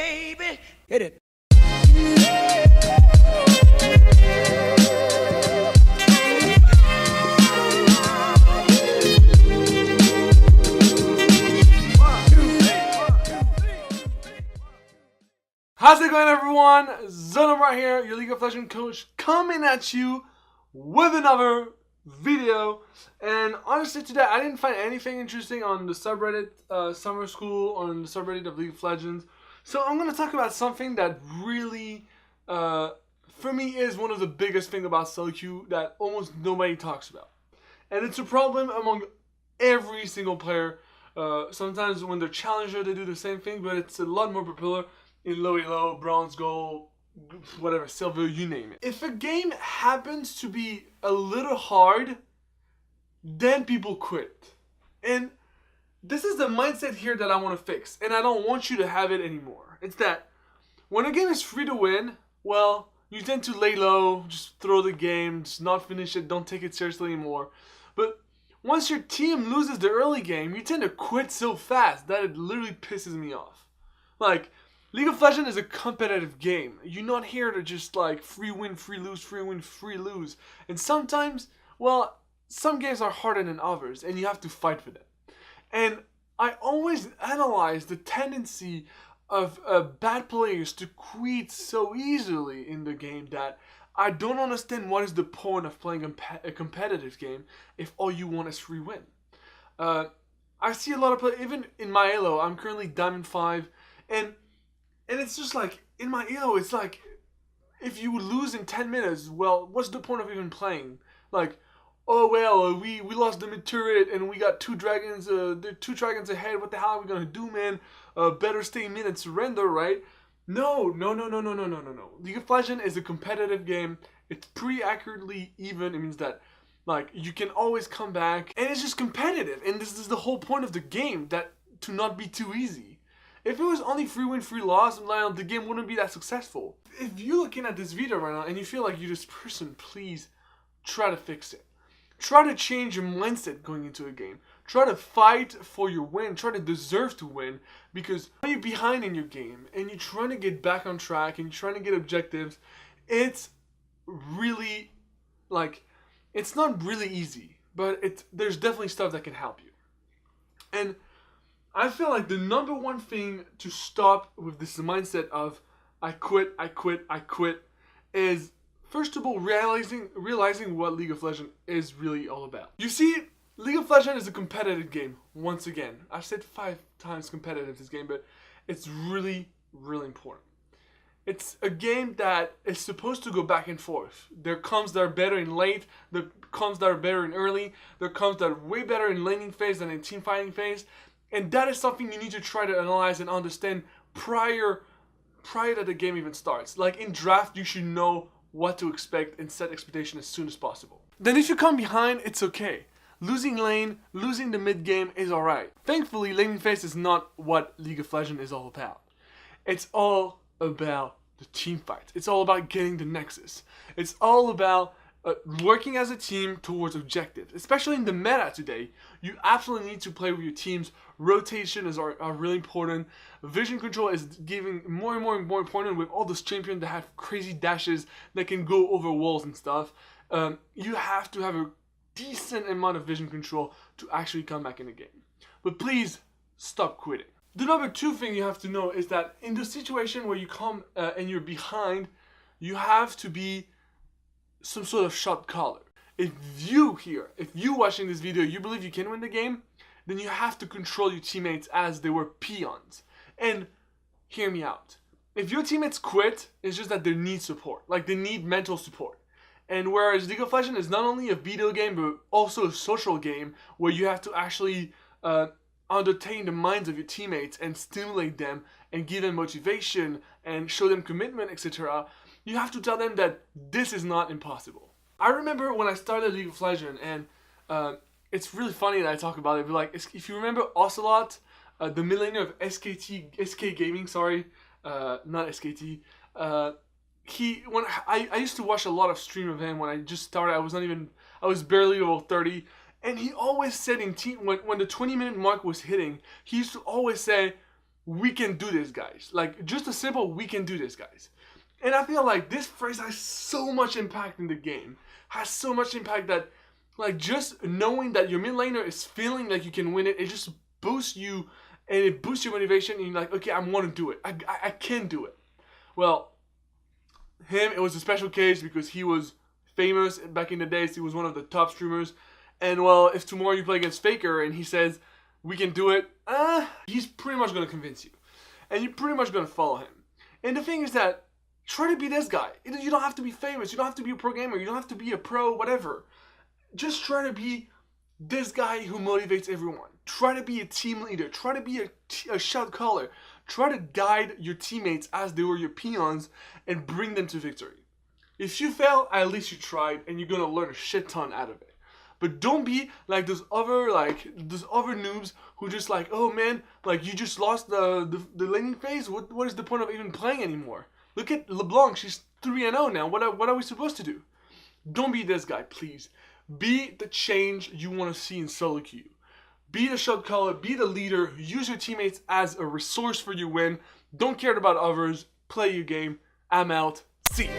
baby. Hit it. How's it going, everyone? ZonoBRAH here, your League of Legends coach, coming at you with another video. And honestly, today I didn't find anything interesting on the subreddit Summer School or on the subreddit of League of Legends. So I'm going to talk about something that really, for me, is one of the biggest things about SoloQ that almost nobody talks about. And it's a problem among every single player. Sometimes when they're challenger, they do the same thing, but it's a lot more popular in low elo, bronze, gold, whatever, silver, you name it. If a game happens to be a little hard, then people quit. And this is the mindset here that I want to fix, and I don't want you to have it anymore. It's that when a game is free to win, well, you tend to lay low, just throw the game, just not finish it, don't take it seriously anymore. But once your team loses the early game, you tend to quit so fast that it literally pisses me off. Like, League of Legends is a competitive game. You're not here to just like free win, free lose, free win, free lose. And sometimes, well, some games are harder than others and you have to fight for them. And I always analyze the tendency of bad players to quit so easily in the game that I don't understand what is the point of playing a competitive game if all you want is free win. I see a lot of players, even in my elo, I'm currently Diamond 5, and it's just like, in my elo, it's like, if you lose in 10 minutes, well, what's the point of even playing? Like, oh, well, we lost the mid turret, and we got two dragons ahead, what the hell are we gonna do, man? Better stay mid and surrender, right? No. League of Legends is a competitive game. It's pretty accurately even. It means that, like, you can always come back, and it's just competitive, and this is the whole point of the game, that to not be too easy. If it was only free win, free loss, the game wouldn't be that successful. If you're looking at this video right now and you feel like you're this person, please try to fix it. Try to change your mindset going into a game. Try to fight for your win. Try to deserve to win, because when you're behind in your game and you're trying to get back on track and you're trying to get objectives, it's really, like, it's not really easy, but there's definitely stuff that can help you. And I feel like the number one thing to stop with this mindset of I quit is, first of all, realizing what League of Legends is really all about. You see, League of Legends is a competitive game, once again. I've said 5 times competitive this game, but it's really, really important. It's a game that is supposed to go back and forth. There comes that are better in late, there comes that are better in early, there comes that are way better in laning phase than in team fighting phase. And that is something you need to try to analyze and understand prior that the game even starts. Like in draft, you should know what to expect and set expectation as soon as possible. Then if you come behind, it's okay. Losing lane, losing the mid game is alright. Thankfully, laning phase is not what League of Legends is all about. It's all about the team fight. It's all about getting the nexus. It's all about working as a team towards objectives. Especially in the meta today, you absolutely need to play with your teams. Rotations are really important. Vision control is getting more and more important with all those champions that have crazy dashes that can go over walls and stuff. You have to have a decent amount of vision control to actually come back in the game. But please, stop quitting. The number 2 thing you have to know is that in the situation where you come and you're behind, you have to be some sort of shot caller. If you watching this video, you believe you can win the game, then you have to control your teammates as they were peons. And hear me out. If your teammates quit, it's just that they need support. Like, they need mental support. And whereas League of Legends is not only a video game, but also a social game where you have to actually entertain the minds of your teammates and stimulate them and give them motivation and show them commitment, etc. You have to tell them that this is not impossible. I remember when I started League of Legends, and it's really funny that I talk about it, but like, if you remember Ocelot, the millionaire of SK Gaming, not SKT, when I used to watch a lot of stream of him when I just started. I was barely level 30, and he always said when the 20-minute mark was hitting, he used to always say, we can do this, guys. Like, just a simple, we can do this, guys. And I feel like this phrase has so much impact in the game. Has so much impact that, like, just knowing that your mid laner is feeling like you can win it, it just boosts you, and it boosts your motivation, and you're like, okay, I want to do it. I can do it. Well, him, it was a special case because he was famous back in the days. He was one of the top streamers. And, well, if tomorrow you play against Faker and he says, we can do it, he's pretty much going to convince you. And you're pretty much going to follow him. And the thing is that, try to be this guy. You don't have to be famous. You don't have to be a pro gamer. You don't have to be a pro whatever. Just try to be this guy who motivates everyone. Try to be a team leader. Try to be a shot caller. Try to guide your teammates as they were your peons and bring them to victory. If you fail, at least you tried, and you're going to learn a shit ton out of it. But don't be like those other noobs who just like, oh man, like you just lost the laning phase. What is the point of even playing anymore? Look at LeBlanc, she's 3-0 now. What are we supposed to do? Don't be this guy, please. Be the change you want to see in SoloQ. Be the shot caller, be the leader, use your teammates as a resource for your win. Don't care about others, play your game. I'm out. See ya.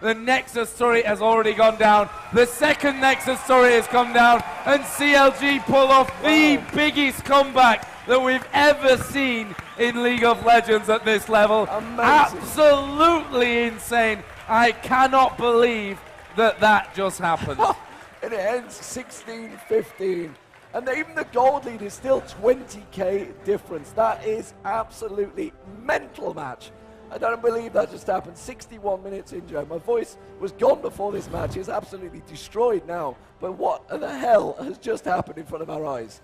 The Nexus story has already gone down. The second Nexus story has come down, and CLG pull off the biggest comeback that we've ever seen in League of Legends at this level. Amazing. Absolutely insane. I cannot believe that just happened. And it ends 16-15. And even the gold lead is still 20k difference. That is absolutely mental match. I don't believe that just happened. 61 minutes in, Joe. My voice was gone before this match. It's absolutely destroyed now. But what the hell has just happened in front of our eyes?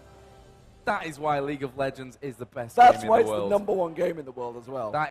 That is why League of Legends is the best game in the world. That's why it's the #1 game in the world as well.